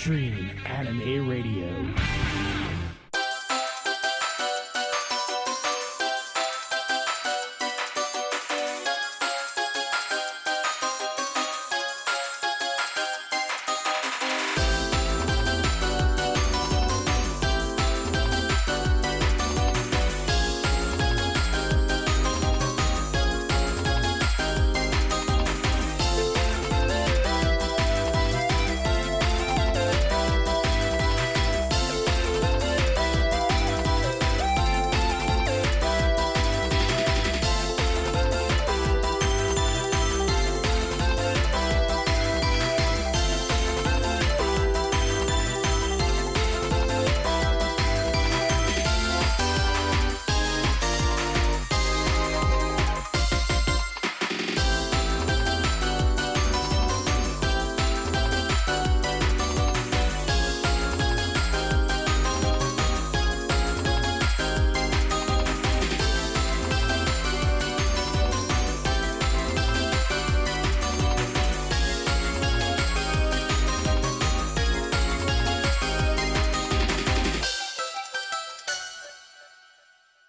Extreme Anime Radio.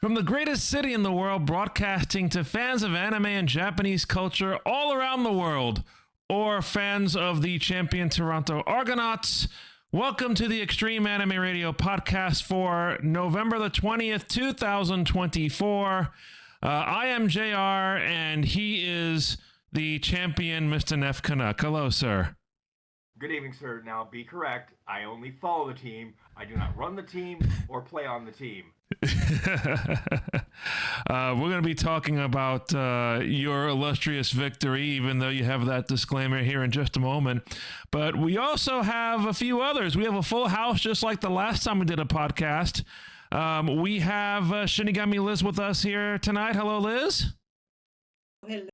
From the greatest city in the world, broadcasting to fans of anime and Japanese culture all around the world, or fans of the champion Toronto Argonauts, welcome to the Extreme Anime Radio podcast for November the 20th, 2024. I am JR, and he is the champion, Mr. Nef Canuck. Hello, sir. Good evening, sir. Now, be correct. I only follow the team. I do not run the team or play on the team. We're going to be talking about your illustrious victory, even though you have that disclaimer here in just a moment. But we also have a few others. We have a full house, just like the last time we did a podcast. We have Shinigami Liz with us here tonight. Hello, Liz. Hello.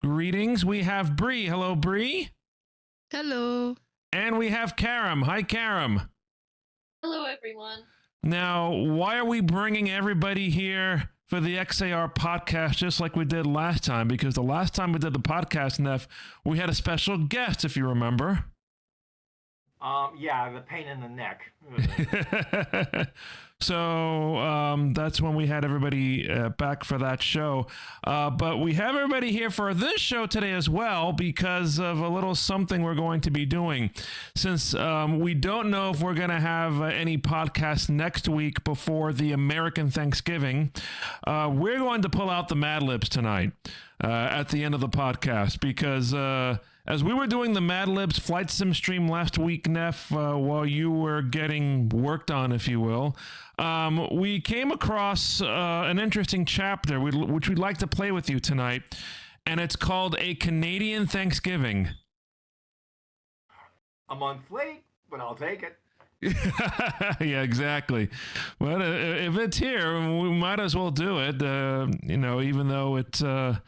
Greetings. We have Bree. Hello, Bree. Hello. And we have Karam. Hi, Karam. Hello, everyone. Now, why are we bringing everybody here for the XAR podcast just like we did last time? Because the last time we did the podcast, Nef, we had a special guest, if you remember. Yeah, the pain in the neck. So that's when we had everybody back for that show. But we have everybody here for this show today as well because of a little something we're going to be doing. Since we don't know if we're going to have any podcasts next week before the American Thanksgiving, we're going to pull out the Mad Libs tonight at the end of the podcast because... as we were doing the Mad Libs flight sim stream last week, Nef, while you were getting worked on, if you will, we came across an interesting chapter which we'd like to play with you tonight, and it's called A Canadian Thanksgiving. A month late, but I'll take it. Yeah, exactly. Well, if it's here, we might as well do it, even though it's, we're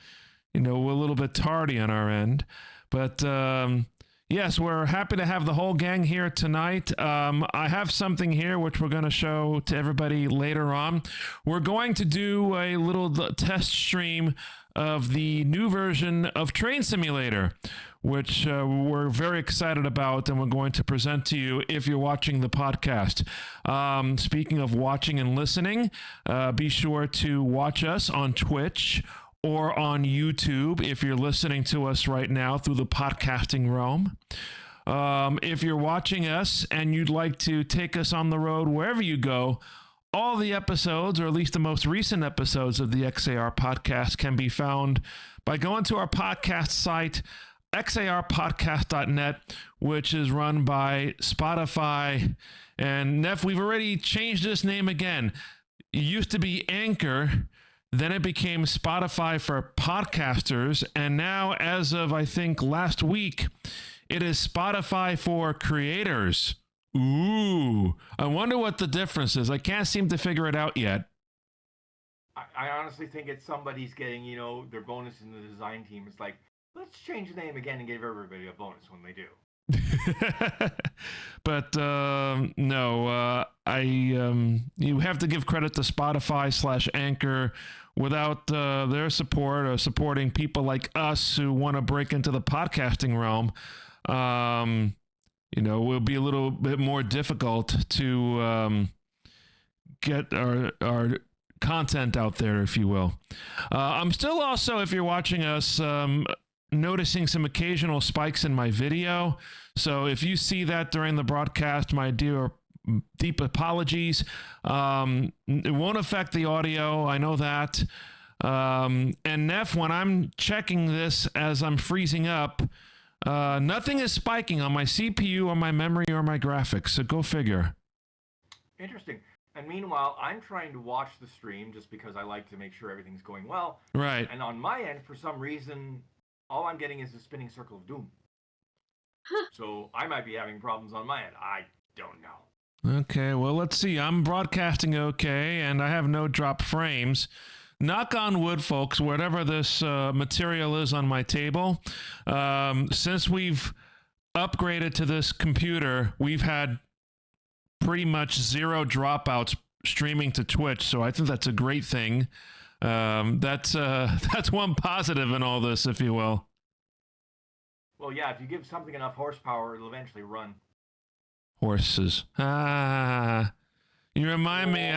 a little bit tardy on our end. But yes, we're happy to have the whole gang here tonight. I have something here which we're going to show to everybody later on. We're going to do a little test stream of the new version of Train Simulator, which we're very excited about and we're going to present to you if you're watching the podcast. Speaking of watching and listening, be sure to watch us on Twitch or on YouTube if you're listening to us right now through the podcasting realm. If you're watching us and you'd like to take us on the road wherever you go, all the episodes, or at least the most recent episodes of the XAR podcast, can be found by going to our podcast site, xarpodcast.net, which is run by Spotify. And Nef, we've already changed this name again. It used to be Anchor. Then it became Spotify for podcasters. And now, as of, I think, last week, it is Spotify for creators. Ooh, I wonder what the difference is. I can't seem to figure it out yet. I honestly think it's somebody's getting, their bonus in the design team. It's like, let's change the name again and give everybody a bonus when they do. But no, you have to give credit to Spotify / Anchor. Without their support or supporting people like us who want to break into the podcasting realm, will be a little bit more difficult to get our content out there, if you will. I'm still also, if you're watching us, noticing some occasional spikes in my video. So if you see that during the broadcast, my deep apologies. It won't affect the audio. I know that. And Nef, when I'm checking this as I'm freezing up, nothing is spiking on my CPU or my memory or my graphics. So go figure. Interesting. And meanwhile, I'm trying to watch the stream just because I like to make sure everything's going well. Right. And on my end, for some reason, all I'm getting is a spinning circle of doom. So I might be having problems on my end. I don't know. Okay, well, let's see. I'm broadcasting okay, and I have no drop frames. Knock on wood, folks, whatever this material is on my table. Since we've upgraded to this computer, we've had pretty much zero dropouts streaming to Twitch, so I think that's a great thing. That's one positive in all this, if you will. Well, yeah, if you give something enough horsepower, it'll eventually run. Horses. You remind me.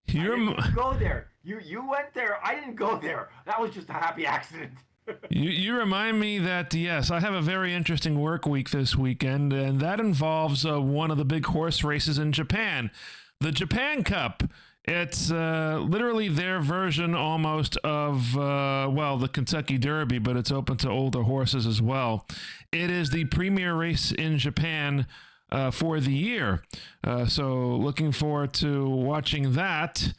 You go there. You went there. I didn't go there. That was just a happy accident. You remind me that, yes, I have a very interesting work week this weekend, and that involves one of the big horse races in Japan, the Japan Cup. It's literally their version almost of, the Kentucky Derby, but it's open to older horses as well. It is the premier race in Japan for the year. So looking forward to watching that.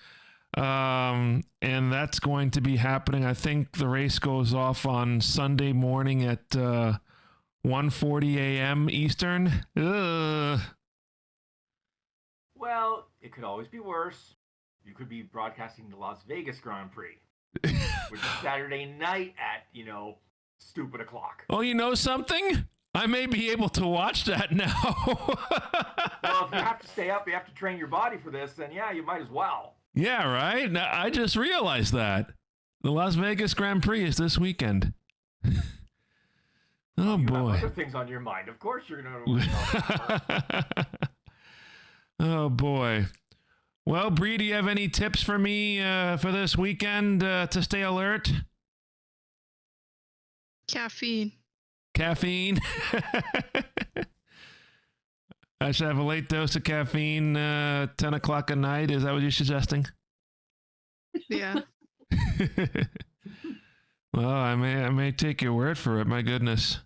And that's going to be happening. I think the race goes off on Sunday morning at 1:40 a.m. Eastern. Ugh. Well, it could always be worse. You could be broadcasting the Las Vegas Grand Prix, which is Saturday night at, stupid o'clock. Oh, you know something? I may be able to watch that now. Well, if you have to stay up, you have to train your body for this, then yeah, you might as well. Yeah, right? Now, I just realized that. The Las Vegas Grand Prix is this weekend. Oh, you boy. have other things on your mind. Of course you're going to... Oh, boy. Well, Bree, do you have any tips for me for this weekend to stay alert? Caffeine. Caffeine? I should have a late dose of caffeine 10 o'clock at night. Is that what you're suggesting? Yeah. Well, I may take your word for it. My goodness.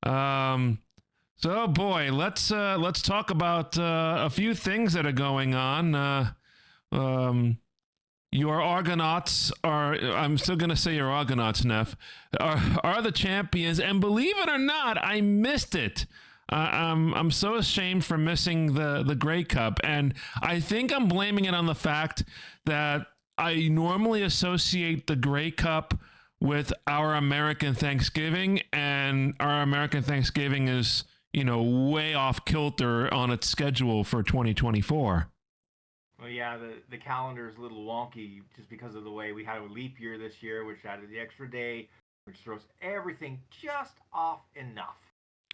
So, boy, let's talk about a few things that are going on. Your Argonauts are, I'm still going to say your Argonauts, Nef, are the champions. And believe it or not, I missed it. I'm so ashamed for missing the Grey Cup. And I think I'm blaming it on the fact that I normally associate the Grey Cup with our American Thanksgiving. And our American Thanksgiving is, way off kilter on its schedule for 2024. Well, yeah, the calendar is a little wonky just because of the way we had a leap year this year, which added the extra day, which throws everything just off enough.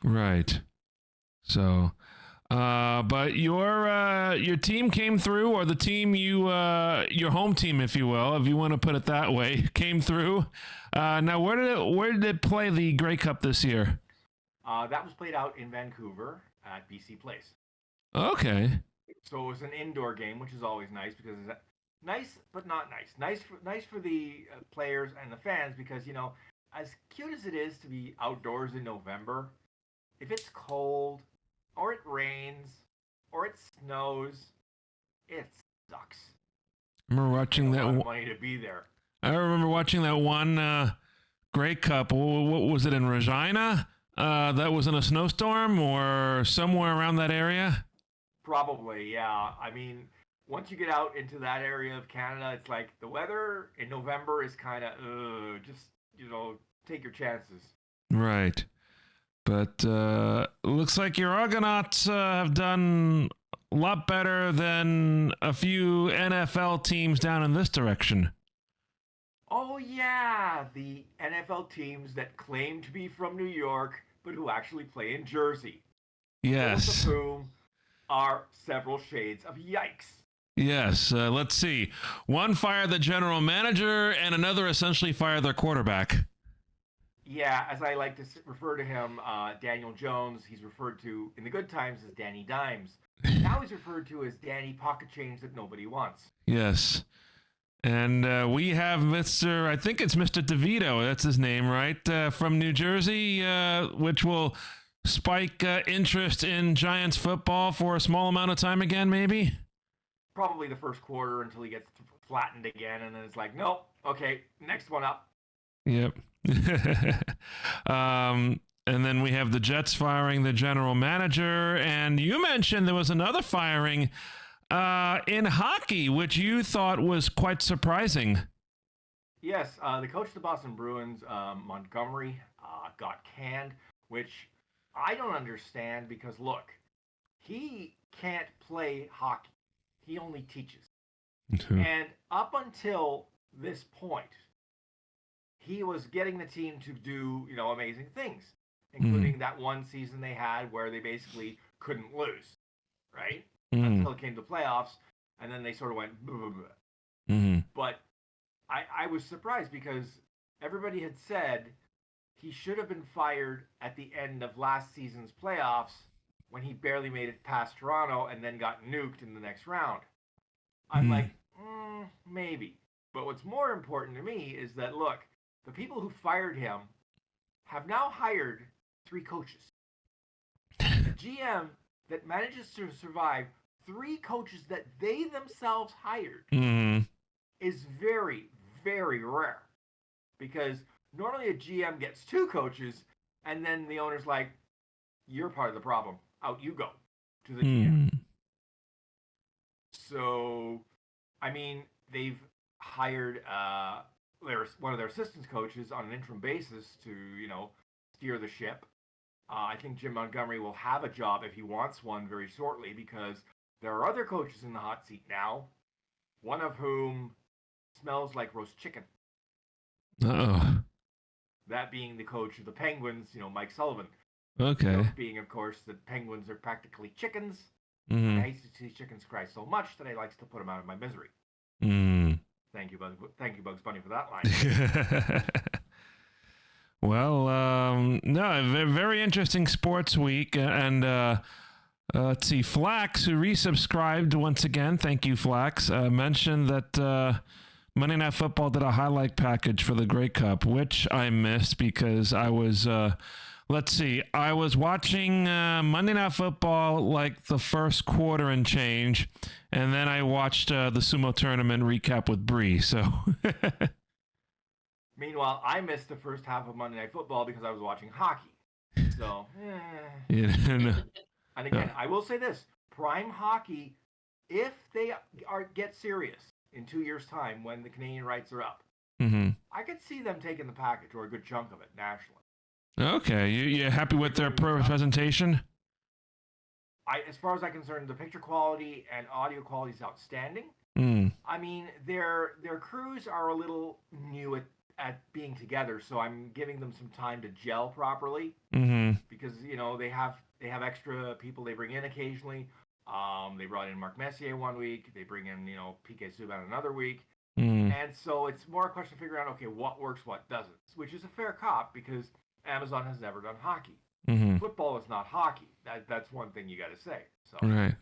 Right. So, but your team came through, or the team your home team, if you will, if you want to put it that way, came through. Now, where did it play the Grey Cup this year? That was played out in Vancouver at BC Place. Okay. So it was an indoor game, which is always nice because it's nice but not nice. Nice for the players and the fans because as cute as it is to be outdoors in November, if it's cold or it rains or it snows, it sucks. I remember watching that. Money to be there. I remember watching that one Grey Cup. What was it in Regina? That was in a snowstorm or somewhere around that area? Probably, yeah. I mean, once you get out into that area of Canada, it's like the weather in November is kind of, just, take your chances. Right. But looks like your Argonauts have done a lot better than a few NFL teams down in this direction. Oh, yeah, the NFL teams that claim to be from New York, but who actually play in Jersey. Yes. Both of whom are several shades of yikes. Yes. Let's see. One fired the general manager, and another essentially fired their quarterback. Yeah, as I like to refer to him, Daniel Jones, he's referred to in the good times as Danny Dimes. Now he's referred to as Danny Pocket Change that nobody wants. Yes. And we have Mr. I think it's Mr. DeVito. That's his name, right? From New Jersey, which will spike interest in Giants football for a small amount of time again, maybe? Probably the first quarter until he gets flattened again, and then it's like, nope, okay, next one up. Yep. And then we have the Jets firing the general manager. And you mentioned there was another firing in hockey, which you thought was quite surprising. Yes, the coach of the Boston Bruins, Montgomery, got canned, which I don't understand because, look, he can't play hockey. He only teaches. And up until this point, he was getting the team to do, amazing things, including that one season they had where they basically couldn't lose, right? Until it came to playoffs, and then they sort of went, blah, blah, blah. But I was surprised because everybody had said he should have been fired at the end of last season's playoffs when he barely made it past Toronto and then got nuked in the next round. I'm like, maybe. But what's more important to me is that, look, the people who fired him have now hired 3 coaches. A GM that manages to survive 3 coaches that they themselves hired is very, very rare. Because normally a GM gets 2 coaches, and then the owner's like, you're part of the problem. Out you go to the GM. So, I mean, they've hired one of their assistant coaches on an interim basis to, steer the ship. I think Jim Montgomery will have a job if he wants one very shortly because there are other coaches in the hot seat now, one of whom smells like roast chicken. Uh-oh. That being the coach of the Penguins, Mike Sullivan. Okay. The joke being, of course, that Penguins are practically chickens. And I used to see chickens cry so much that I likes to put them out of my misery. Thank you, Bugs Bunny, for that line. Well, no, very interesting sports week. And let's see, Flax, who resubscribed once again, thank you, Flax, mentioned that Monday Night Football did a highlight package for the Grey Cup, which I missed because I was... let's see. I was watching Monday Night Football like the first quarter and change, and then I watched the Sumo tournament recap with Bree. So, meanwhile, I missed the first half of Monday Night Football because I was watching hockey. So, and again, I will say this: Prime Hockey, if they get serious in 2 years' time when the Canadian rights are up, I could see them taking the package or a good chunk of it nationally. Okay, you happy with their presentation? As far as I'm concerned, the picture quality and audio quality is outstanding. I mean, their crews are a little new at being together, so I'm giving them some time to gel properly. Because they have extra people they bring in occasionally. They brought in Mark Messier one week. They bring in PK Subban another week. And so it's more a question of figuring out what works, what doesn't, which is a fair cop because Amazon has never done hockey. Football is not hockey. That's one thing you got to say. So. Right.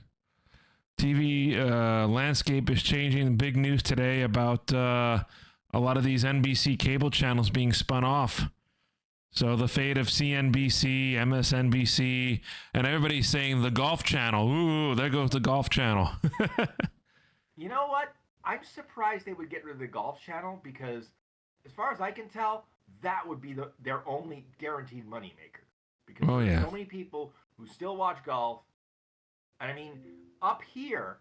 TV landscape is changing. Big news today about a lot of these NBC cable channels being spun off. So the fate of CNBC, MSNBC, and everybody's saying the Golf Channel. Ooh, there goes the Golf Channel. You know what? I'm surprised they would get rid of the Golf Channel because, as far as I can tell, that would be their only guaranteed moneymaker. Because there's so many people who still watch golf. And I mean, up here,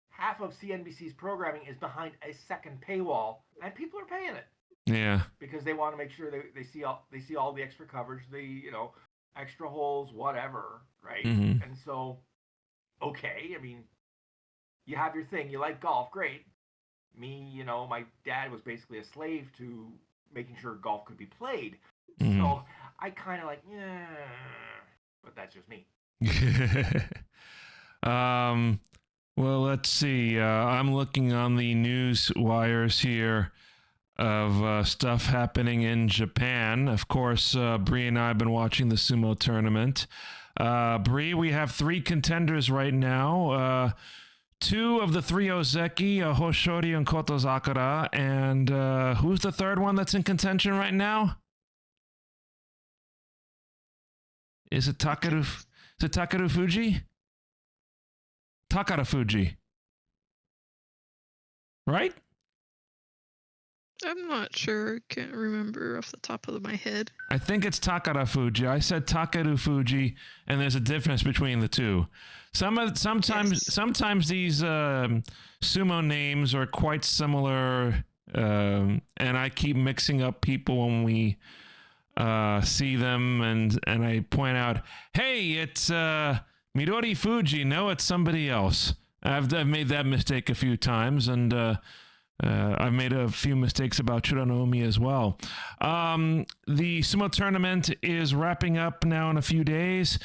half of CNBC's programming is behind a second paywall, and people are paying it. Yeah. Because they want to make sure they see all the extra coverage, the extra holes, whatever, right? And so, okay, I mean, you have your thing. You like golf, great. Me, my dad was basically a slave to making sure golf could be played. So I kind of like, but that's just me. Well, let's see. I'm looking on the news wires here of stuff happening in Japan. Of course, Bree and I have been watching the sumo tournament. Bree, we have 3 contenders right now. 2 of the 3 Ozeki, Hoshori and Kotozakura. And who's the third one that's in contention right now? Is it Takeru Fuji? Takara Fuji. Right? I'm not sure. Can't remember off the top of my head. I think it's Takara Fuji. I said Takeru Fuji, and there's a difference between the two. Sometimes these sumo names are quite similar, and I keep mixing up people when we see them, and I point out, hey, it's Midori Fuji. No, it's somebody else. I've made that mistake a few times, and I've made a few mistakes about Churanomi as well. The sumo tournament is wrapping up now in a few days,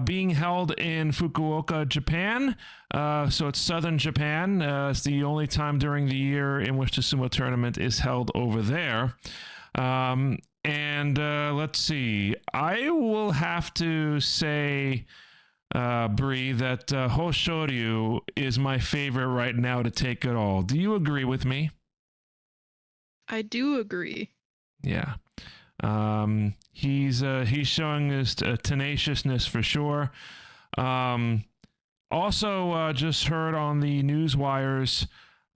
being held in Fukuoka, Japan. So it's southern Japan. It's the only time during the year in which the sumo tournament is held over there. And let's see. I will have to say, Bree, that Hoshoryu is my favorite right now to take it all. Do you agree with me? I do agree. Yeah. He's showing his tenaciousness for sure. Also, just heard on the news wires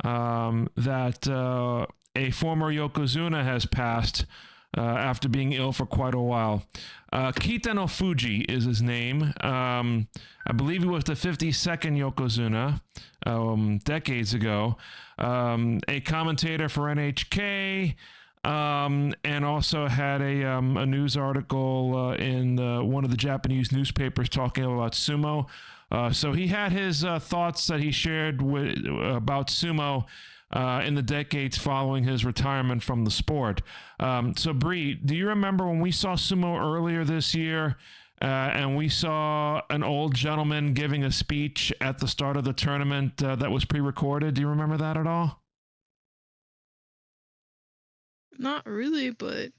that a former Yokozuna has passed after being ill for quite a while. Kitano Fuji is his name. I believe he was the 52nd Yokozuna decades ago. A commentator for NHK, and also had a news article in one of the Japanese newspapers talking about sumo. So he had his thoughts that he shared about sumo in the decades following his retirement from the sport. So, Bree, do you remember when we saw sumo earlier this year and we saw an old gentleman giving a speech at the start of the tournament that was pre-recorded? Do you remember that at all? Not really, but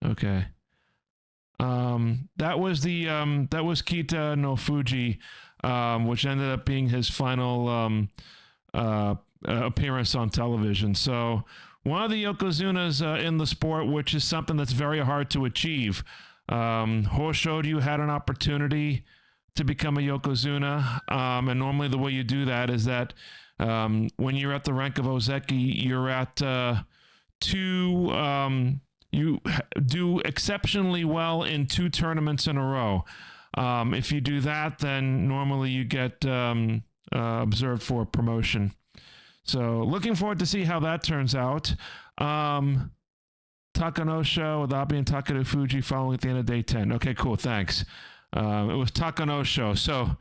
Okay. That was Kita no Fuji, which ended up being his final appearance on television. So one of the Yokozunas in the sport, which is something that's very hard to achieve. Hoshoryu had an opportunity to become a Yokozuna, and normally the way you do that is that when you're at the rank of Ozeki, you're at you do exceptionally well in 2 tournaments in a row. If you do that, then normally you get observed for promotion. So looking forward to see how that turns out. Takanosho with Abi and Takeru Fuji following at the end of day 10. Okay, cool. Thanks. It was Takanosho. So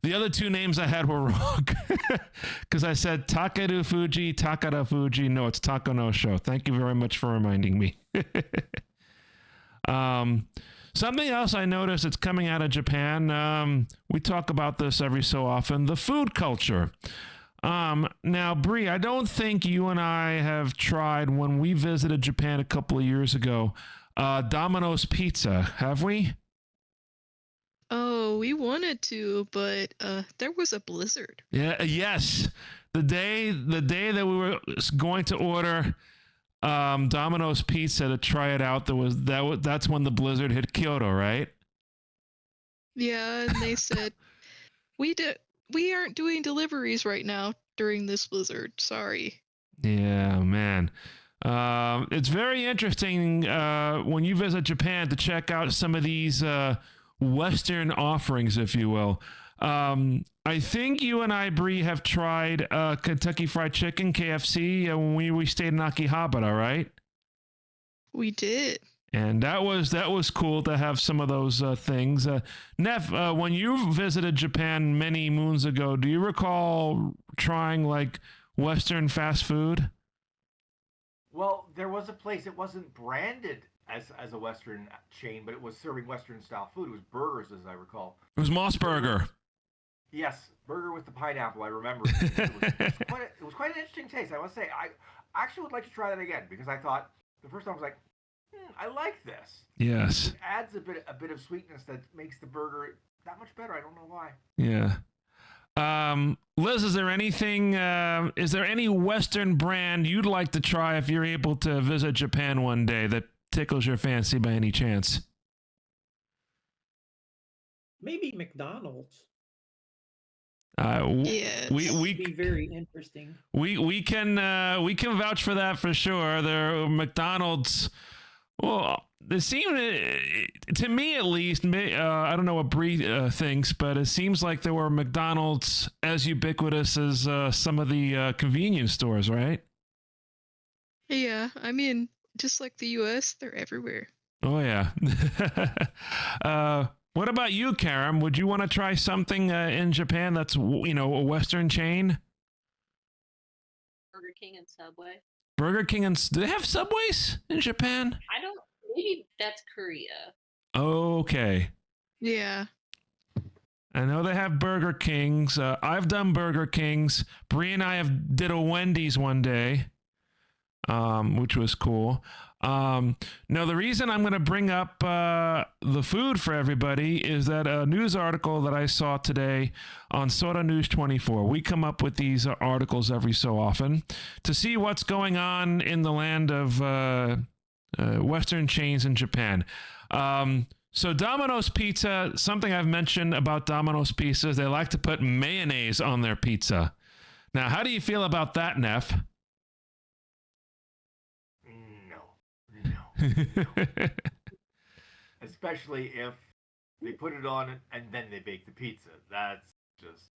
the other 2 names I had were wrong because I said Takeru Fuji, Takara Fuji. No, it's Takanosho. Thank you very much for reminding me. Something else I noticed that's coming out of Japan. We talk about this every so often. The food culture. Now, Bree, I don't think you and I have tried when we visited Japan a couple of years ago, Domino's Pizza, have we? oh, we wanted to, but there was a blizzard. Yeah, yes. The day that we were going to order Domino's Pizza to try it out, that's when the blizzard hit Kyoto, right? Yeah, and they said we aren't doing deliveries right now during this blizzard. Sorry. Yeah, man. It's very interesting when you visit Japan to check out some of these Western offerings, if you will. I think you and I, Bree, have tried Kentucky Fried Chicken, KFC, when we stayed in Akihabara, right? We did. And that was cool to have some of those things. Nef, when you visited Japan many moons ago, do you recall trying like Western fast food? Well, there was a place, it wasn't branded as a Western chain, but it was serving Western style food. It was burgers, as I recall. It was Moss Burger. Yes, burger with the pineapple. I remember. It was quite an interesting taste. I must say, I actually would like to try that again because I thought the first time I was like, I like this. Yes. It adds a bit of sweetness that makes the burger that much better. I don't know why. Yeah. Liz, is there anything? Is there any Western brand you'd like to try if you're able to visit Japan one day that tickles your fancy by any chance? Maybe McDonald's. Yes. We be very interesting. we can vouch for that for sure. There, McDonald's. Well, they seem to me at least. I don't know what Bree thinks, but it seems like there were McDonald's as ubiquitous as some of the convenience stores, right? Yeah, I mean, just like the U.S., they're everywhere. Oh yeah. What about you, Karam? Would you want to try something in Japan that's, a Western chain? Burger King and Subway. Burger King do they have Subways in Japan? I don't. Maybe that's Korea. Okay. Yeah. I know they have Burger Kings. I've done Burger Kings. Bree and I did a Wendy's one day, which was cool. No, the reason I'm going to bring up the food for everybody is that a news article that I saw today on Sora News 24. We come up with these articles every so often to see what's going on in the land of Western chains in Japan. So Domino's Pizza, something I've mentioned about Domino's Pizza is they like to put mayonnaise on their pizza. Now, how do you feel about that, Nef? No. Especially if they put it on and then they bake the pizza. That's just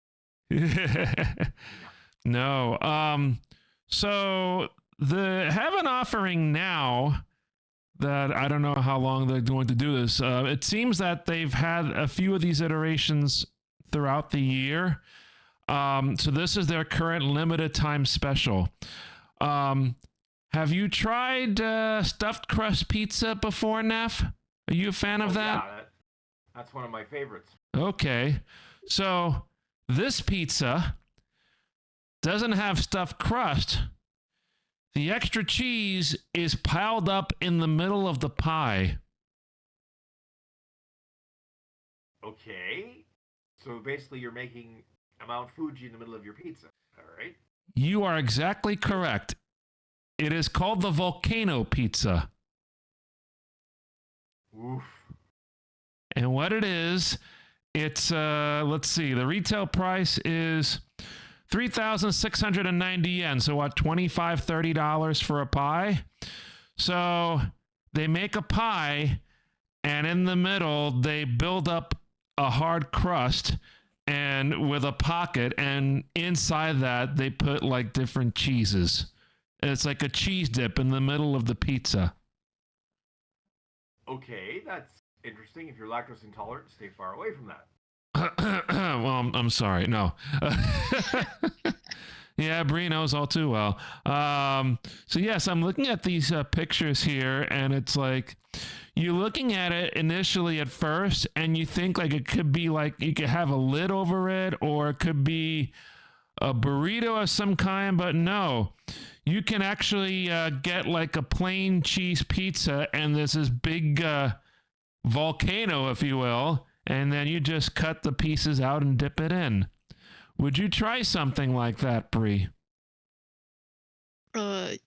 no. So they have an offering now that I don't know how long they're going to do this. It seems that they've had a few of these iterations throughout the year. So this is their current limited time special. Have you tried stuffed crust pizza before, Nef? Are you a fan of that? Yeah, that's one of my favorites. Okay. So this pizza doesn't have stuffed crust. The extra cheese is piled up in the middle of the pie. Okay. So basically you're making a Mount Fuji in the middle of your pizza. All right. You are exactly correct. It is called the volcano pizza. Oof. And what it is, it's, let's see, the retail price is 3,690 yen. So what, $25, $30 for a pie? So they make a pie, and in the middle, they build up a hard crust and with a pocket, and inside that, they put like different cheeses. It's like a cheese dip in the middle of the pizza. Okay, that's interesting. If you're lactose intolerant, stay far away from that. Well, I'm sorry. No. Yeah, Bree knows all too well. So yes, I'm looking at these pictures here, and it's like you're looking at it initially at first, and you think like it could be like you could have a lid over it, or it could be a burrito of some kind, but no. You can actually get like a plain cheese pizza, and there's this big volcano, if you will, and then you just cut the pieces out and dip it in. Would you try something like that, Bree?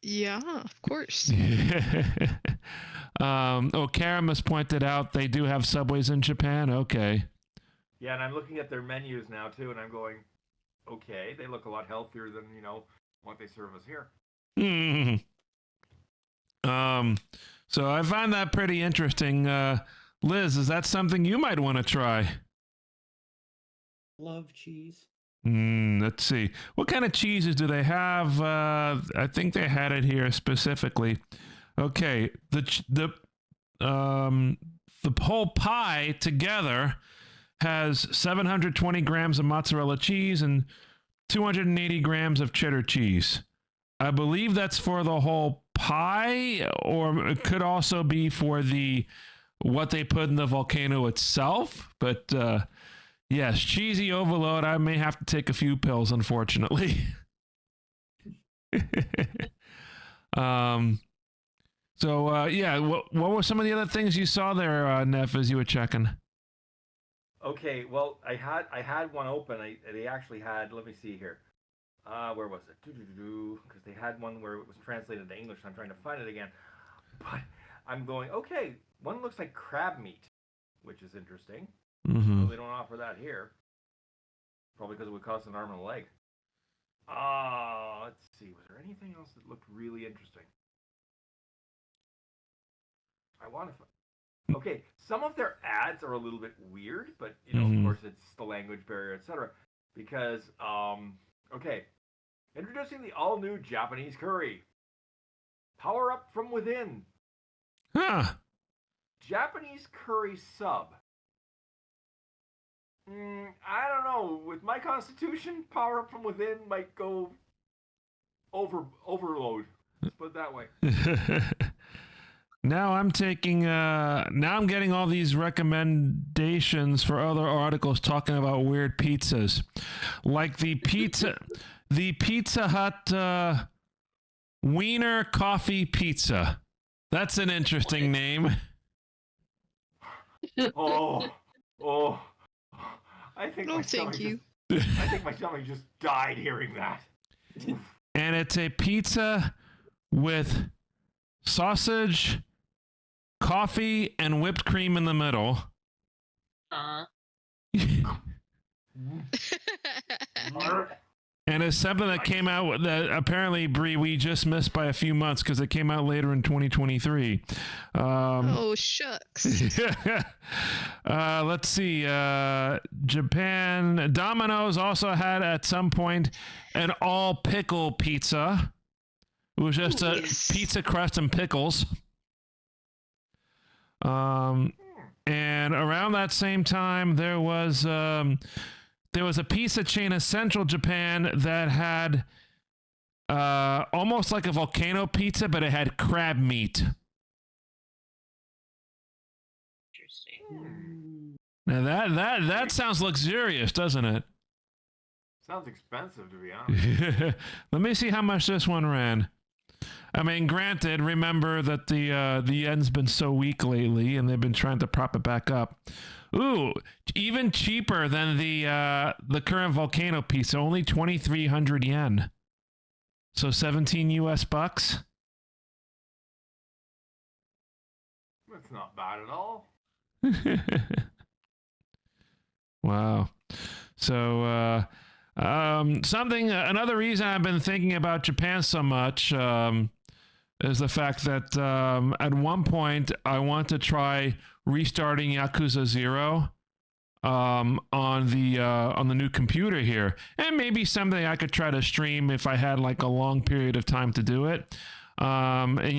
Yeah, of course. Karam has pointed out they do have Subways in Japan. Okay. Yeah, and I'm looking at their menus now too, and I'm going, okay, they look a lot healthier than what they serve us here. So I find that pretty interesting. Liz, is that something you might want to try? Love cheese. Let's see. What kind of cheeses do they have? I think they had it here specifically. Okay, the whole pie together has 720 grams of mozzarella cheese and 280 grams of cheddar cheese. I believe that's for the whole pie, or it could also be for the what they put in the volcano itself. But yes, cheesy overload. I may have to take a few pills, unfortunately. So yeah, what were some of the other things you saw there, Nef, as you were checking? Okay, well, I had one open. They actually had. Let me see here. Where was it? Because they had one where it was translated to English. And I'm trying to find it again, but I'm going. Okay, one looks like crab meat, which is interesting. Mm-hmm. So they don't offer that here. Probably because it would cost an arm and a leg. Let's see. Was there anything else that looked really interesting? I want to. Okay, some of their ads are a little bit weird, but you know, of course, it's the language barrier, etc. Because, okay, introducing the all-new Japanese curry. Power up from within. Huh. Japanese curry sub. I don't know. With my constitution, power up from within might go overload. Let's put it that way. Now I'm taking. Now I'm getting all these recommendations for other articles talking about weird pizzas, like the Pizza Hut Wiener Coffee Pizza. That's an interesting name. Oh. I think No, thank you. I think my stomach just died hearing that. And it's a pizza with sausage, coffee, and whipped cream in the middle. And it's something that came out that apparently, Bree, we just missed by a few months because it came out later in 2023. Oh, shucks. Let's see. Japan. Domino's also had at some point an all pickle pizza. It was just a pizza crust and pickles. And around that same time, there was a pizza chain in central Japan that had almost like a volcano pizza, but it had crab meat. Interesting. Now that sounds luxurious, doesn't it? Sounds expensive, to be honest. Let me see how much this one ran. I mean, granted, remember that the yen's been so weak lately, and they've been trying to prop it back up. Ooh, even cheaper than the current volcano pizza, only 2,300 yen. So 17 US bucks. That's not bad at all. Wow. So another reason I've been thinking about Japan so much is the fact that at one point I want to try restarting Yakuza 0 on the new computer here, and maybe someday I could try to stream if I had like a long period of time to do it. In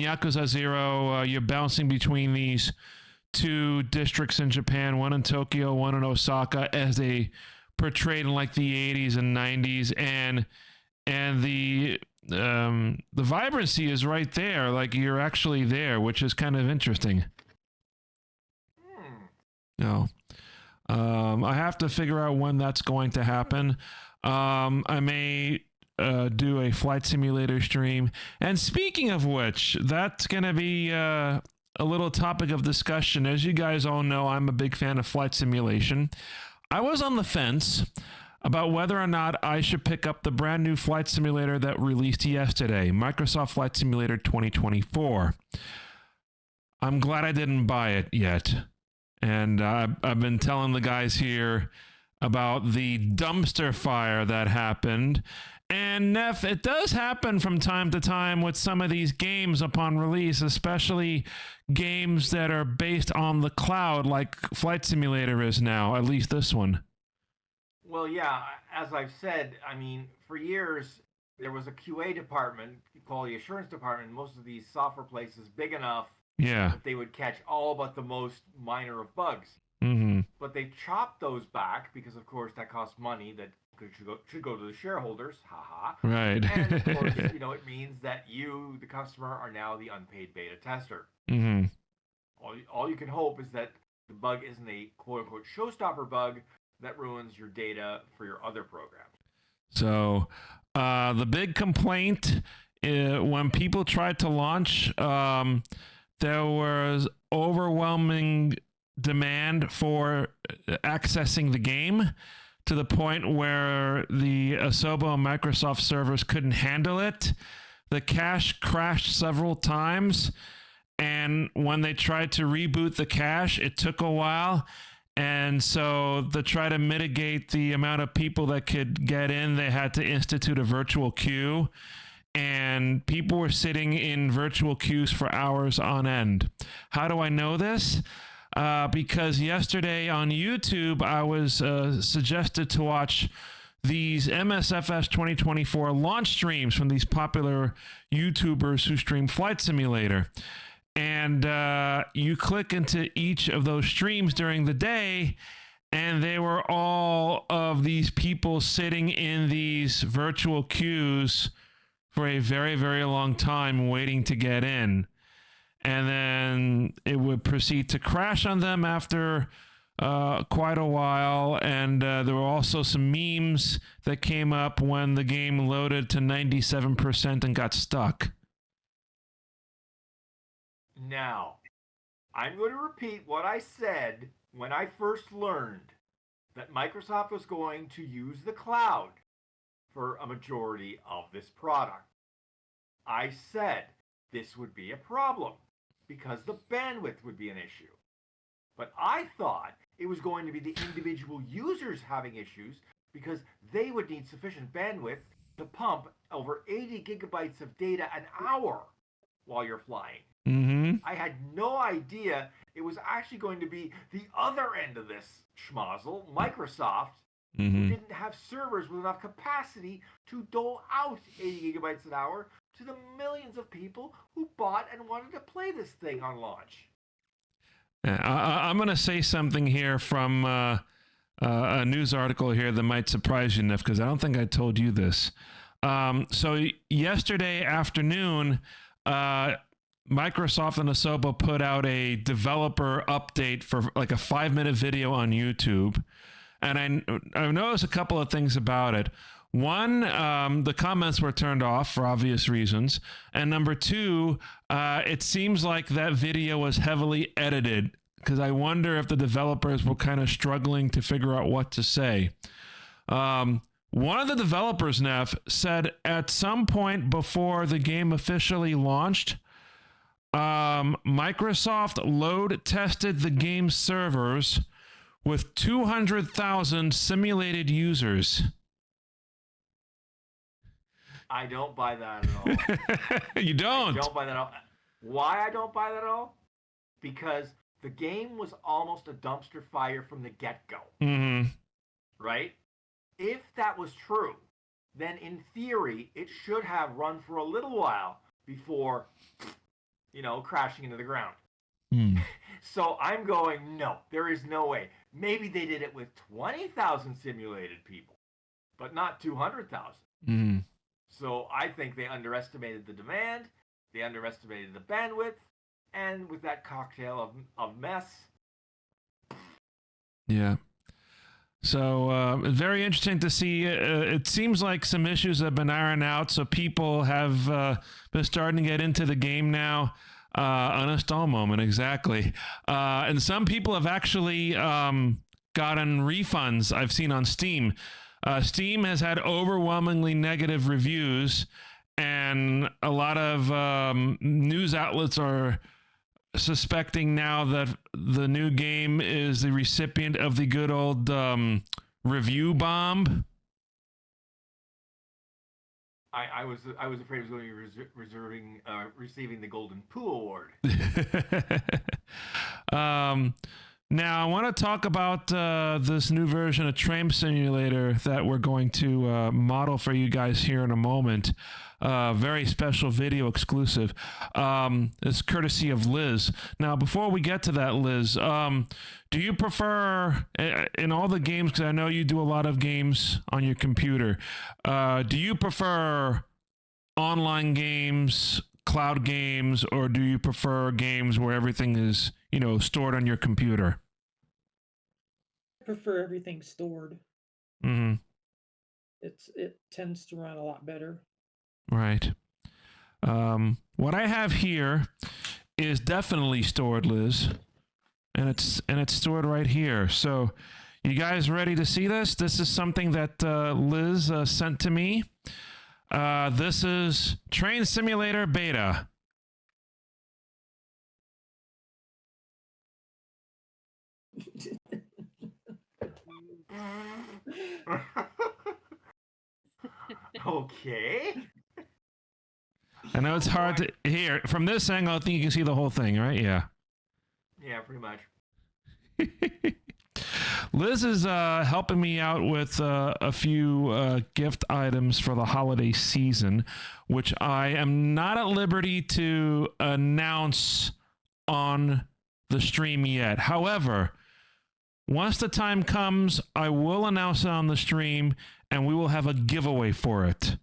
Yakuza 0, you're bouncing between these two districts in Japan, one in Tokyo, one in Osaka, as they portrayed in like the 80s and 90s, and the vibrancy is right there, like you're actually there, which is kind of interesting. No. I have to figure out when that's going to happen. I may do a flight simulator stream. And speaking of which, that's going to be a little topic of discussion. As you guys all know, I'm a big fan of flight simulation. I was on the fence about whether or not I should pick up the brand new flight simulator that released yesterday, Microsoft Flight Simulator 2024. I'm glad I didn't buy it yet. And I've been telling the guys here about the dumpster fire that happened. And Nef, it does happen from time to time with some of these games upon release, especially games that are based on the cloud like Flight Simulator is now, at least this one. Well, yeah, as I've said, I mean, for years, there was a QA department, quality assurance department, in most of these software places big enough that they would catch all but the most minor of bugs. Mm-hmm. But they chopped those back because, of course, that costs money that should go to the shareholders. Haha. Right. And of course, it means that you, the customer, are now the unpaid beta tester. Mm-hmm. All you can hope is that the bug isn't a quote-unquote showstopper bug that ruins your data for your other programs. So the big complaint when people tried to launch, there was overwhelming demand for accessing the game to the point where the Asobo and Microsoft servers couldn't handle it. The cache crashed several times, and when they tried to reboot the cache, it took a while. And so to try to mitigate the amount of people that could get in, they had to institute a virtual queue. And people were sitting in virtual queues for hours on end. How do I know this? Because yesterday on YouTube, I was suggested to watch these MSFS 2024 launch streams from these popular YouTubers who stream Flight Simulator. And you click into each of those streams during the day, and they were all of these people sitting in these virtual queues for a very, very long time waiting to get in. And then it would proceed to crash on them after quite a while. And there were also some memes that came up when the game loaded to 97% and got stuck. Now, I'm going to repeat what I said when I first learned that Microsoft was going to use the cloud for a majority of this product. I said this would be a problem because the bandwidth would be an issue. But I thought it was going to be the individual users having issues because they would need sufficient bandwidth to pump over 80 gigabytes of data an hour while you're flying. Mm-hmm. I had no idea it was actually going to be the other end of this schmozzle, Microsoft, who didn't have servers with enough capacity to dole out 80 gigabytes an hour to the millions of people who bought and wanted to play this thing on launch. I'm going to say something here from a news article here that might surprise you, Nef, because I don't think I told you this. So yesterday afternoon, Microsoft and Asobo put out a developer update for like a 5-minute video on YouTube. And I noticed a couple of things about it. One, the comments were turned off for obvious reasons. And number two, it seems like that video was heavily edited because I wonder if the developers were kind of struggling to figure out what to say. One of the developers, Nef, said at some point before the game officially launched, Microsoft load tested the game's servers with 200,000 simulated users. I don't buy that at all. You don't? I don't buy that at all. Why I don't buy that at all? Because the game was almost a dumpster fire from the get-go. Mm-hmm. Right? If that was true, then in theory, it should have run for a little while before, crashing into the ground. Mm. So I'm going, no, there is no way. Maybe they did it with 20,000 simulated people, but not 200,000. Mm. So I think they underestimated the demand, they underestimated the bandwidth, and with that cocktail of mess. Yeah. So very interesting to see. It seems like some issues have been ironed out, so people have been starting to get into the game now. Uninstall moment, exactly. And some people have actually gotten refunds I've seen on Steam. Steam has had overwhelmingly negative reviews, and a lot of news outlets are suspecting now that the new game is the recipient of the good old review bomb. I was afraid it was going to be receiving the Golden Poo Award. Now, I want to talk about this new version of Train Simulator that we're going to model for you guys here in a moment. Very special video exclusive. It's courtesy of Liz. Now, before we get to that, Liz, do you prefer, in all the games, because I know you do a lot of games on your computer, do you prefer online games, cloud games, or do you prefer games where everything is, stored on your computer? I prefer everything stored. Mm-hmm. It tends to run a lot better. Right. What I have here is definitely stored, Liz, and it's stored right here. So, you guys ready to see this? This is something that Liz sent to me. This is Train Simulator Beta. Okay. I know it's hard to hear. From this angle, I think you can see the whole thing, right? Yeah. Yeah, pretty much. Liz is helping me out with a few gift items for the holiday season, which I am not at liberty to announce on the stream yet. However, once the time comes, I will announce it on the stream, and we will have a giveaway for it.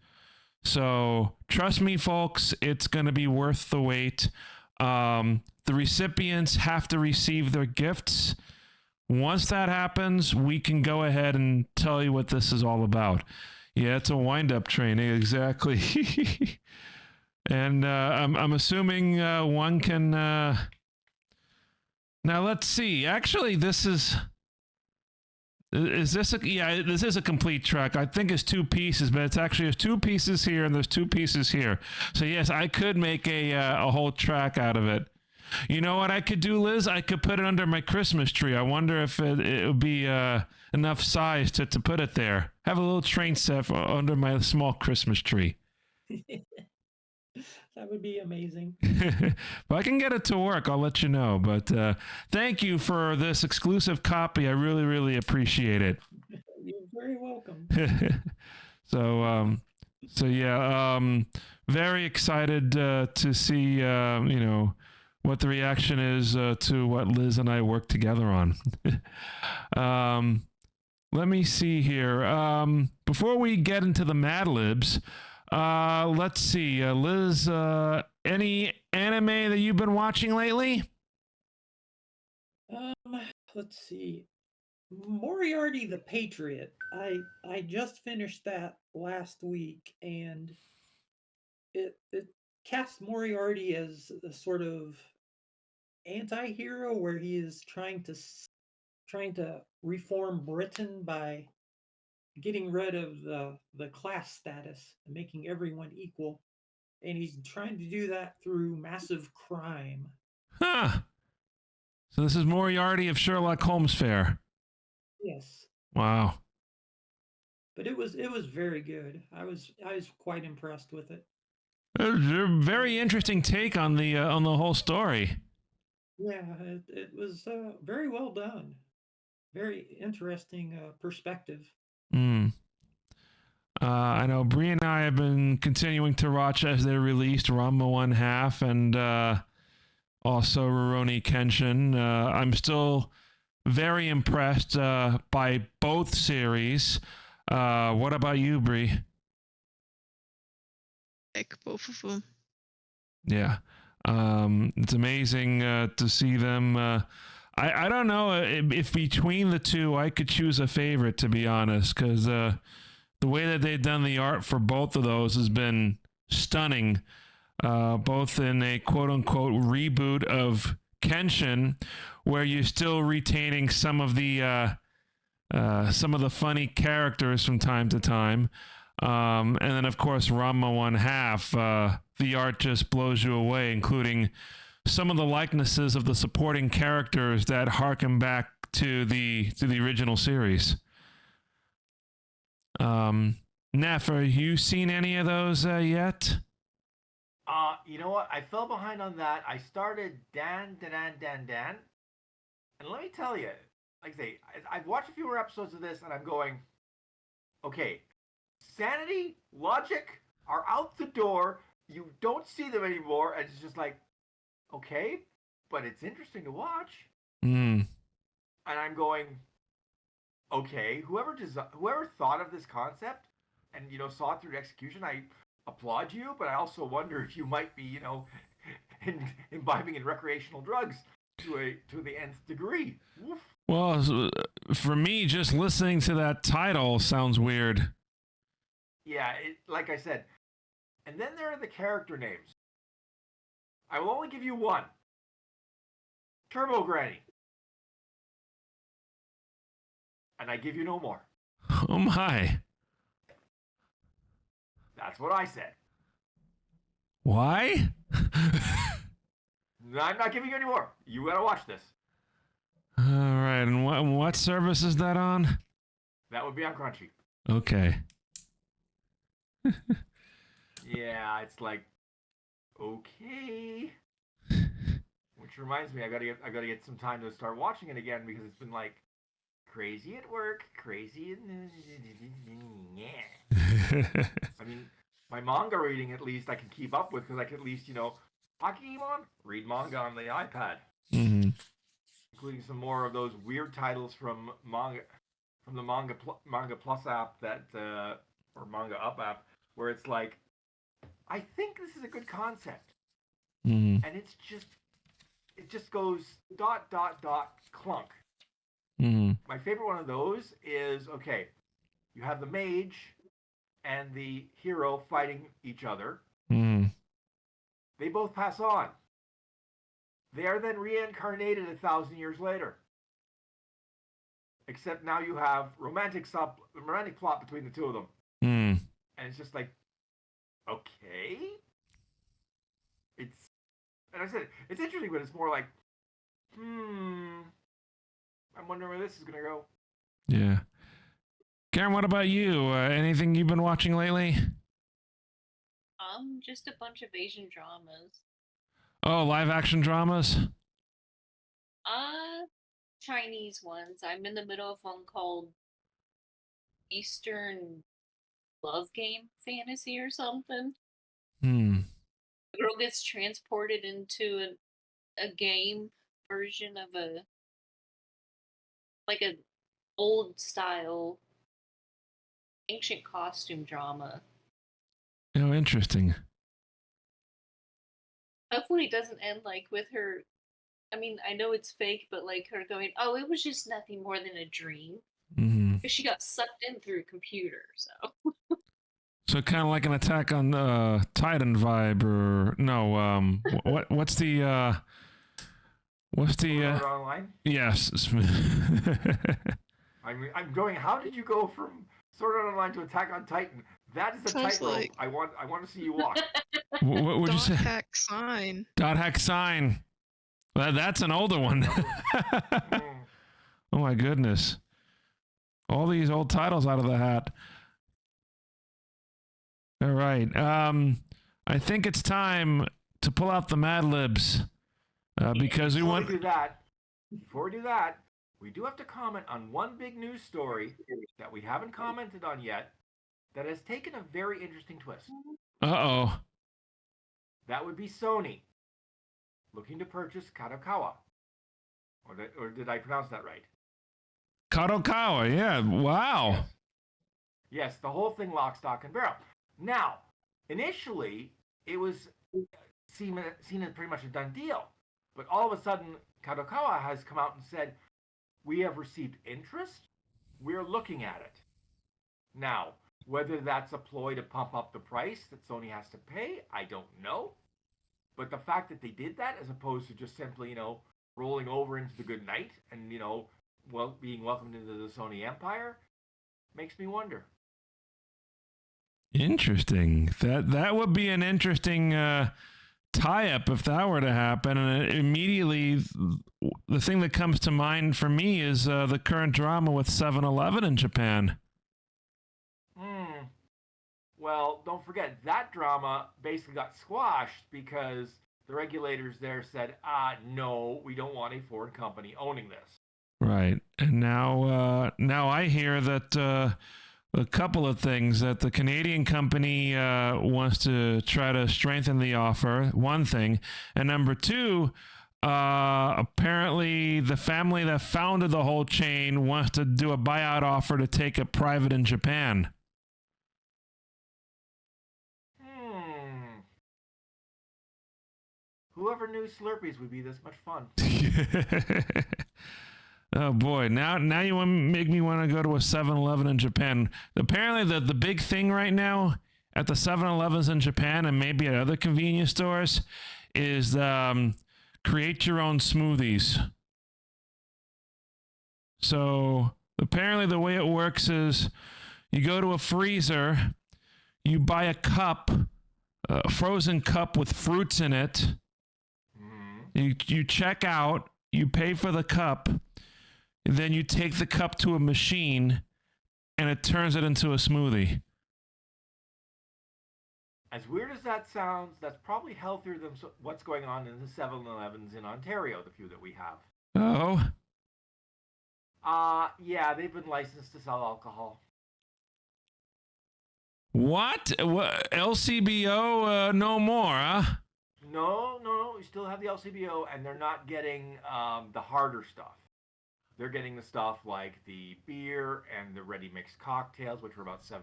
So trust me, folks, it's going to be worth the wait. The recipients have to receive their gifts. Once that happens, we can go ahead and tell you what this is all about. Yeah, it's a wind-up training, exactly. And I'm assuming one can... Now, let's see. Actually, this is... Is this a... Yeah, this is a complete track. I think it's 2 pieces, but it's actually there's 2 pieces here and there's 2 pieces here. So, yes, I could make a whole track out of it. You know what I could do, Liz? I could put it under my Christmas tree. I wonder if it would be enough size to put it there. Have a little train set under my small Christmas tree. That would be amazing. If I can get it to work, I'll let you know. But thank you for this exclusive copy. I really, really appreciate it. You're very welcome. So yeah, very excited to see, what the reaction is to what Liz and I worked together on. Let me see here. Before we get into the Mad Libs, let's see. Liz, any anime that you've been watching lately? Let's see. Moriarty the Patriot. I just finished that last week, and it casts Moriarty as a sort of anti-hero where he is trying to reform Britain by getting rid of the class status and making everyone equal, and he's trying to do that through massive crime. Huh. So this is Moriarty of Sherlock Holmes fare. Yes. Wow. But it was very good. I was quite impressed with it. A very interesting take on the whole story. Yeah, it was very well done. Very interesting perspective. I know Bree and I have been continuing to watch as they released Ranma 1/2 and also Rurouni Kenshin. I'm still very impressed by both series. What about you, Bree? Like both of them. Yeah. It's amazing to see them. I don't know if between the two I could choose a favorite, to be honest, because the way that they've done the art for both of those has been stunning, both in a quote-unquote reboot of Kenshin, where you're still retaining some of the funny characters from time to time, and then of course Ranma 1/2, the art just blows you away, including some of the likenesses of the supporting characters that harken back to the original series. Nef, have you seen any of those yet? You know what? I fell behind on that. I started Dandadan, And let me tell you, like I say, I've watched a few more episodes of this, and I'm going, okay, sanity, logic are out the door. You don't see them anymore, and it's just like, okay, but it's interesting to watch. Mm. And I'm going, okay, whoever thought of this concept and saw it through execution, I applaud you, but I also wonder if you might be imbibing in recreational drugs to the nth degree. Oof. Well, for me, just listening to that title sounds weird. Yeah, like I said. And then there are the character names. I will only give you one. Turbo Granny. And I give you no more. Oh my. That's what I said. Why? I'm not giving you any more. You gotta watch this. All right, and what service is that on? That would be on Crunchy. Okay. Yeah, it's like, okay. Which reminds me, I gotta get some time to start watching it again because it's been like crazy at work, crazy yeah. I mean, my manga reading at least I can keep up with because I can at least Pokemon read manga on the iPad, including some more of those weird titles from the Manga Plus app or Manga Up app where it's like, I think this is a good concept, and it just goes ... clunk. My favorite one of those is, okay, you have the mage and the hero fighting each other. They both pass on. They are then reincarnated 1,000 years later. Except now you have romantic plot between the two of them. And it's just like, okay. And I said, it's interesting, but it's more like, I'm wondering where this is going to go. Yeah. Karam, what about you? Anything you've been watching lately? Just a bunch of Asian dramas. Oh, live action dramas? Chinese ones. I'm in the middle of one called Eastern Love Game Fantasy or something. The girl gets transported into a game version of an old style ancient costume drama. Oh, interesting. Hopefully it doesn't end with her. I mean, I know it's fake, but her going, oh, it was just nothing more than a dream. Because she got sucked in through a computer, so. So kind of like an Attack on Titan vibe, or no? What's the Online? Yes. I'm going. How did you go from Sword Art Online to Attack on Titan? That is a tightrope. I want to see you walk. What would you say? Hack sign. Dot hack sign. That's an older one. Oh my goodness! All these old titles out of the hat. All right. I think it's time to pull out the Mad Libs because we want. Before we do that, we do have to comment on one big news story that we haven't commented on yet that has taken a very interesting twist. Uh-oh. That would be Sony looking to purchase Kadokawa. Or did I pronounce that right? Kadokawa, yeah. Wow. Yes, the whole thing lock, stock, and barrel. Now, initially, it was seen as pretty much a done deal. But all of a sudden, Kadokawa has come out and said, we have received interest. We're looking at it. Now, whether that's a ploy to pump up the price that Sony has to pay, I don't know. But the fact that they did that, as opposed to just simply, rolling over into the good night and, being welcomed into the Sony empire, makes me wonder. Interesting. That would be an interesting tie-up if that were to happen. And immediately, the thing that comes to mind for me is the current drama with 7-Eleven in Japan. Well, don't forget, that drama basically got squashed because the regulators there said, no, we don't want a foreign company owning this. Right. And now I hear that a couple of things, that the Canadian company wants to try to strengthen the offer, one thing. And number two, apparently the family that founded the whole chain wants to do a buyout offer to take it private in Japan. Whoever knew Slurpees would be this much fun. Oh boy, now you want to make me want to go to a 7-Eleven in Japan. Apparently the big thing right now at the 7-Elevens in Japan and maybe at other convenience stores is create your own smoothies. So apparently the way it works is you go to a freezer, you buy a cup, a frozen cup with fruits in it. You check out, you pay for the cup, and then you take the cup to a machine, and it turns it into a smoothie. As weird as that sounds, that's probably healthier than what's going on in the 7-Elevens in Ontario, the few that we have. Oh? Yeah, they've been licensed to sell alcohol. What? LCBO no more, huh? No, you still have the LCBO, and they're not getting the harder stuff. They're getting the stuff like the beer and the ready-mixed cocktails, which are about 7%.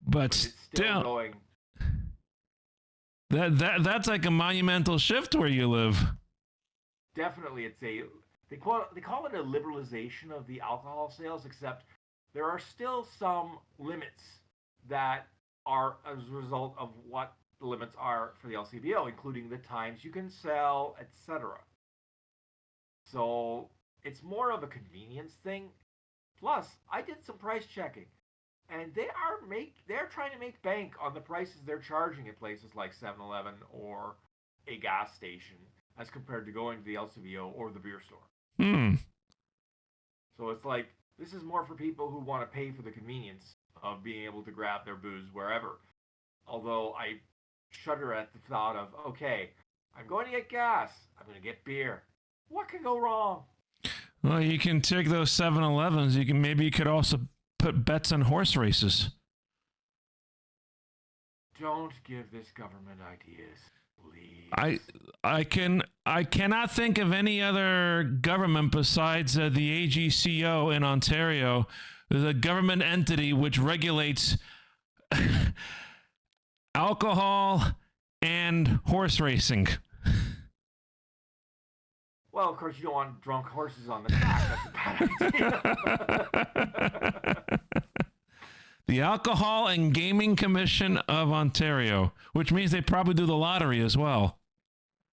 But it's still going. That's like a monumental shift where you live. Definitely, they call it a liberalization of the alcohol sales, except there are still some limits that are as a result of what the limits are for the LCBO, including the times you can sell, etc. So it's more of a convenience thing. Plus, I did some price checking, and they're trying to make bank on the prices they're charging at places like 7-Eleven or a gas station, as compared to going to the LCBO or the beer store. So it's like, this is more for people who want to pay for the convenience of being able to grab their booze wherever. Although I shudder at the thought of, okay, I'm going to get gas, I'm going to get beer. What can go wrong? Well, you can take those 7-Elevens. You could also put bets on horse races. Don't give this government ideas, please. I cannot think of any other government besides the AGCO in Ontario, the government entity which regulates alcohol and horse racing. Well, of course, you don't want drunk horses on the track. That's a bad idea. The Alcohol and Gaming Commission of Ontario, which means they probably do the lottery as well.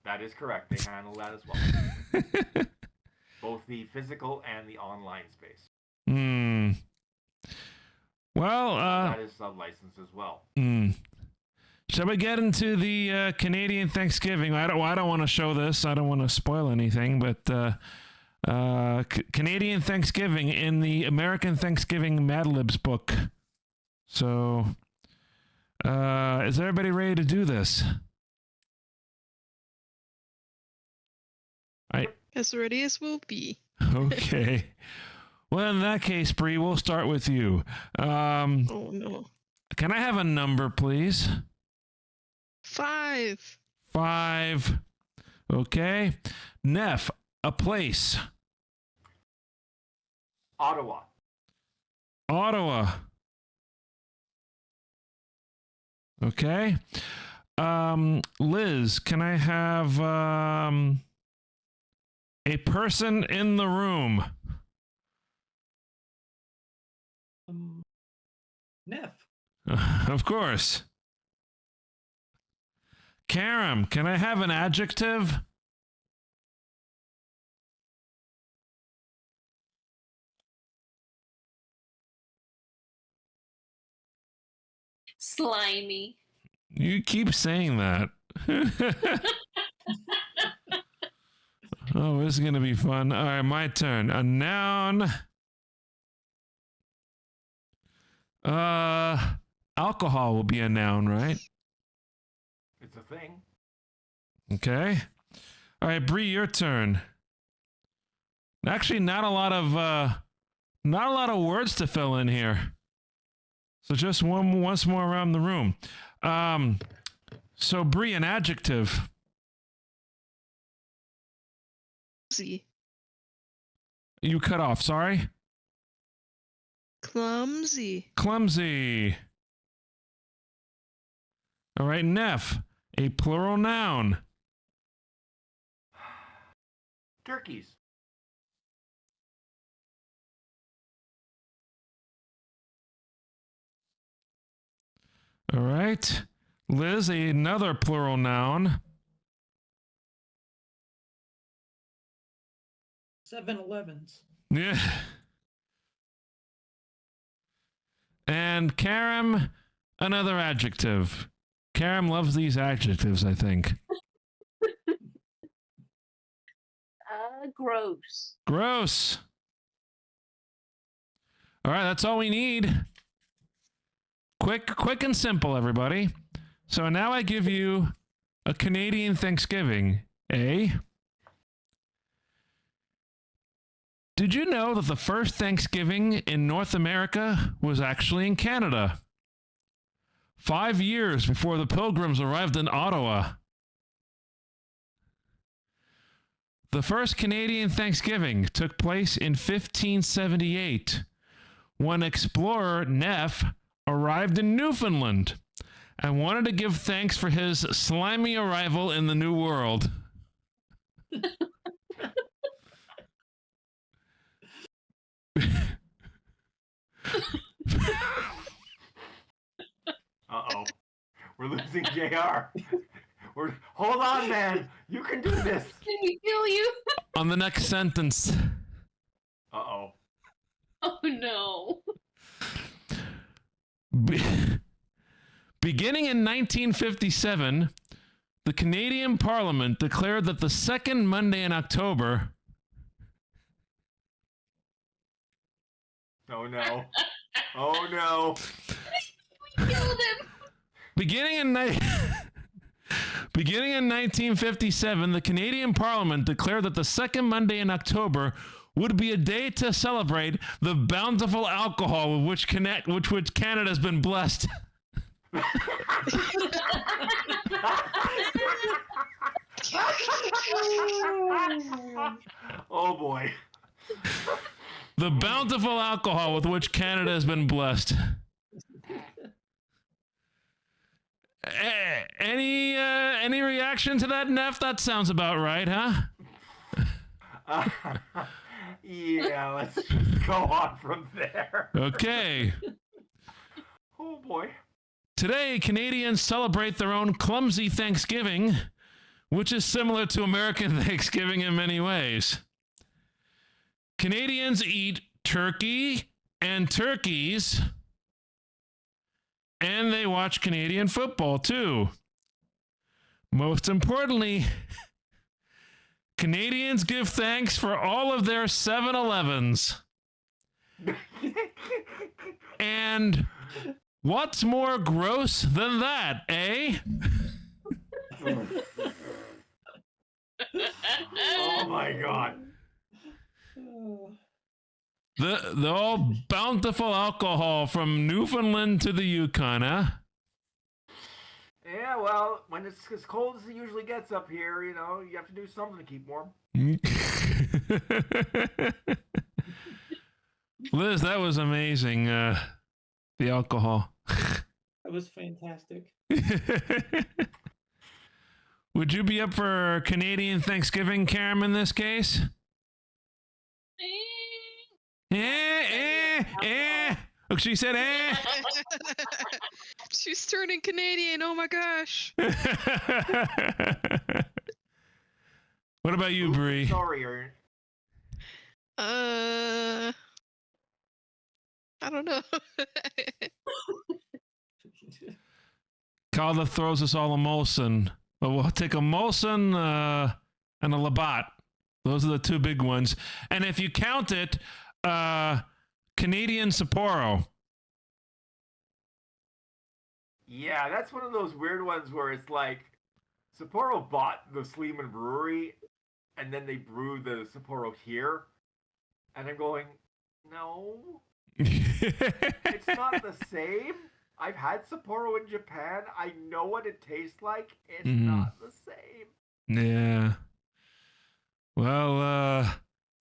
That is correct. They handle that as well. Both the physical and the online space. Well, that is licensed as well. Shall we get into the Canadian Thanksgiving? I don't want to show this. I don't want to spoil anything, but Canadian Thanksgiving in the American Thanksgiving Mad Libs book. So, is everybody ready to do this? As ready as we'll be. Okay. Well, in that case, Bree, we'll start with you. Oh, no. Can I have a number, please? 5. 5. Okay. Nef, a place. Ottawa. Ottawa. Okay. Liz, can I have a person in the room? Nef. Of course. Karam, can I have an adjective? Slimy. You keep saying that. Oh, this is going to be fun. All right, my turn. A noun. Alcohol will be a noun, right? It's a thing. Okay. All right, Bree, your turn. Actually, not a lot of words to fill in here. So just once more around the room. So Bree, an adjective. Clumsy. You cut off. Sorry. Clumsy. Clumsy. All right, Nef, a plural noun. Turkeys. All right. Liz, another plural noun. 7-Elevens. Yeah. And Karam, another adjective. Karam loves these adjectives, I think. Gross. Gross. All right, that's all we need. Quick and simple, everybody. So now I give you a Canadian Thanksgiving. A. Did you know that the first Thanksgiving in North America was actually in Canada? 5 years before the Pilgrims arrived in Ottawa. The first Canadian Thanksgiving took place in 1578 when explorer Nef arrived in Newfoundland and wanted to give thanks for his slimy arrival in the New World. Uh-oh. We're losing JR. Hold on, man. You can do this. Can we kill you? On the next sentence. Uh-oh. Oh no. Beginning in 1957, the Canadian Parliament declared that the second Monday in October... Oh no. Oh no. We killed him. Beginning in 1957, the Canadian Parliament declared that the second Monday in October would be a day to celebrate the bountiful alcohol with which Canada has been blessed. Oh boy. The bountiful alcohol with which Canada has been blessed. Any reaction to that, Nef? That sounds about right, huh? Yeah, let's just go on from there. Okay. Oh boy. Today, Canadians celebrate their own clumsy Thanksgiving, which is similar to American Thanksgiving in many ways. Canadians eat turkey and turkeys, and they watch Canadian football too. Most importantly, Canadians give thanks for all of their 7-Elevens. And what's more gross than that, eh? Oh my god. The all bountiful alcohol from Newfoundland to the Yukon, huh? Yeah, well, when it's as cold as it usually gets up here, you know, you have to do something to keep warm. Liz, that was amazing, the alcohol. That was fantastic. Would you be up for Canadian Thanksgiving, Karam, in this case? Look, she said, She's turning Canadian. Oh my gosh. What about you, Bree? Sorry, Ern. I don't know. Calder throws us all a Molson. But we'll take a Molson and a Labatt. Those are the two big ones. And if you count it, Canadian Sapporo. Yeah, that's one of those weird ones where it's like Sapporo bought the Sleeman Brewery, and then they brewed the Sapporo here, and I'm going, no, it's not the same. I've had Sapporo in Japan. I know what it tastes like. It's not the same. Yeah. Well,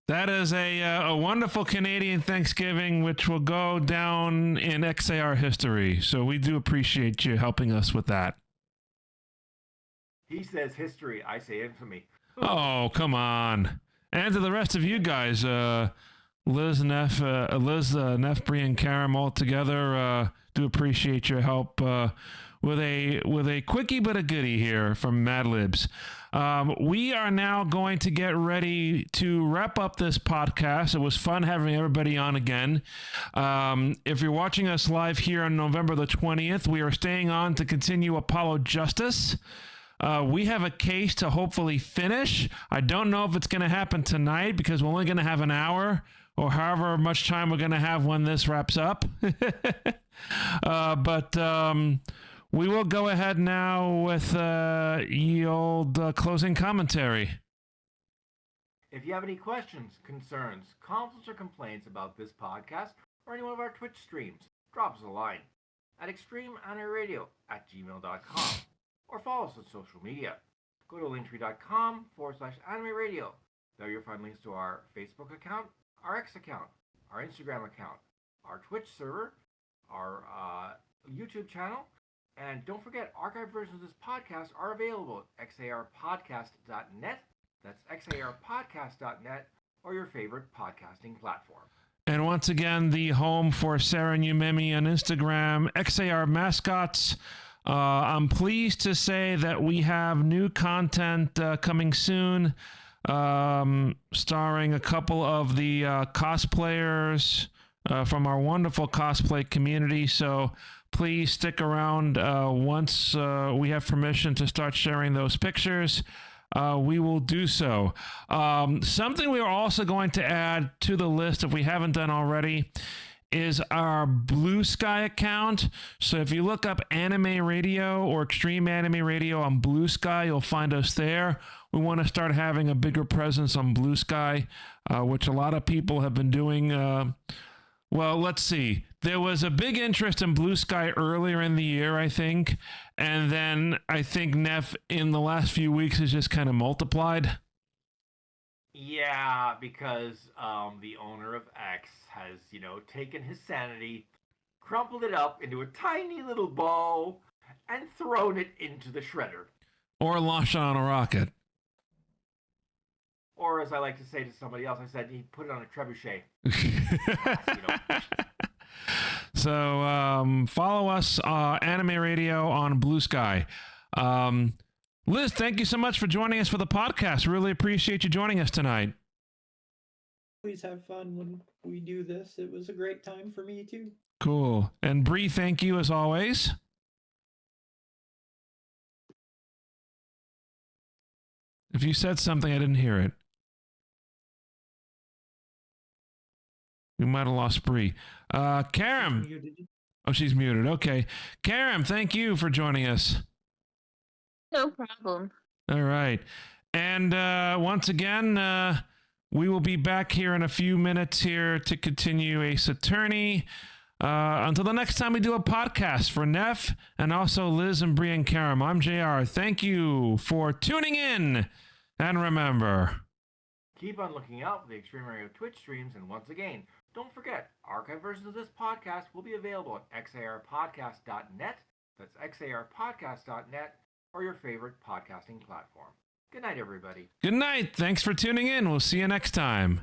that is a wonderful Canadian Thanksgiving, which will go down in XAR history. So we do appreciate you helping us with that. He says history. I say infamy. Oh, come on. And to the rest of you guys, Liz, Nef, Bree, and Karam all together, do appreciate your help with a quickie but a goodie here from Mad Libs. We are now going to get ready to wrap up this podcast. It was fun having everybody on again. If you're watching us live here on November the 20th, we are staying on to continue Apollo Justice. We have a case to hopefully finish. I don't know if it's going to happen tonight because we're only going to have an hour or however much time we're going to have when this wraps up. But we will go ahead now with ye old closing commentary. If you have any questions, concerns, comments, or complaints about this podcast or any one of our Twitch streams, drop us a line at extremeanimeradio@gmail.com or follow us on social media. Go to linktree.com/anime radio. There you'll find links to our Facebook account, our X account, our Instagram account, our Twitch server, our YouTube channel, and don't forget, archived versions of this podcast are available at XARpodcast.net. That's XARpodcast.net or your favorite podcasting platform. And once again, the home for Sarah and Yumemi on Instagram, XAR Mascots. I'm pleased to say that we have new content coming soon, starring a couple of the cosplayers from our wonderful cosplay community. So please stick around. Once we have permission to start sharing those pictures, we will do so. Something we are also going to add to the list, if we haven't done already, is our Blue Sky account. So if you look up Anime Radio or Extreme Anime Radio on Blue Sky, you'll find us there. We want to start having a bigger presence on Blue Sky, which a lot of people have been doing. Well, let's see. There was a big interest in Blue Sky earlier in the year, I think. And then I think Nef in the last few weeks has just kind of multiplied. Yeah, because the owner of X has, taken his sanity, crumpled it up into a tiny little ball, and thrown it into the shredder. Or launched it on a rocket. Or as I like to say to somebody else, I said he put it on a trebuchet. So follow us, Anime Radio on Blue Sky. Liz, thank you so much for joining us for the podcast. Really appreciate you joining us tonight. Always have fun when we do this. It was a great time for me too. Cool. And Bree, thank you as always. If you said something, I didn't hear it. We might have lost Bree. Karam. Oh, she's muted. Okay. Karam, thank you for joining us. No problem. All right. And once again, we will be back here in a few minutes here to continue Ace Attorney. Until the next time we do a podcast, for Nef and also Liz and Bree and Karam, I'm JR. Thank you for tuning in. And remember, keep on looking out for the Extreme Radio Twitch streams. And once again, don't forget, archive versions of this podcast will be available at XARpodcast.net. That's XARpodcast.net or your favorite podcasting platform. Good night, everybody. Good night. Thanks for tuning in. We'll see you next time.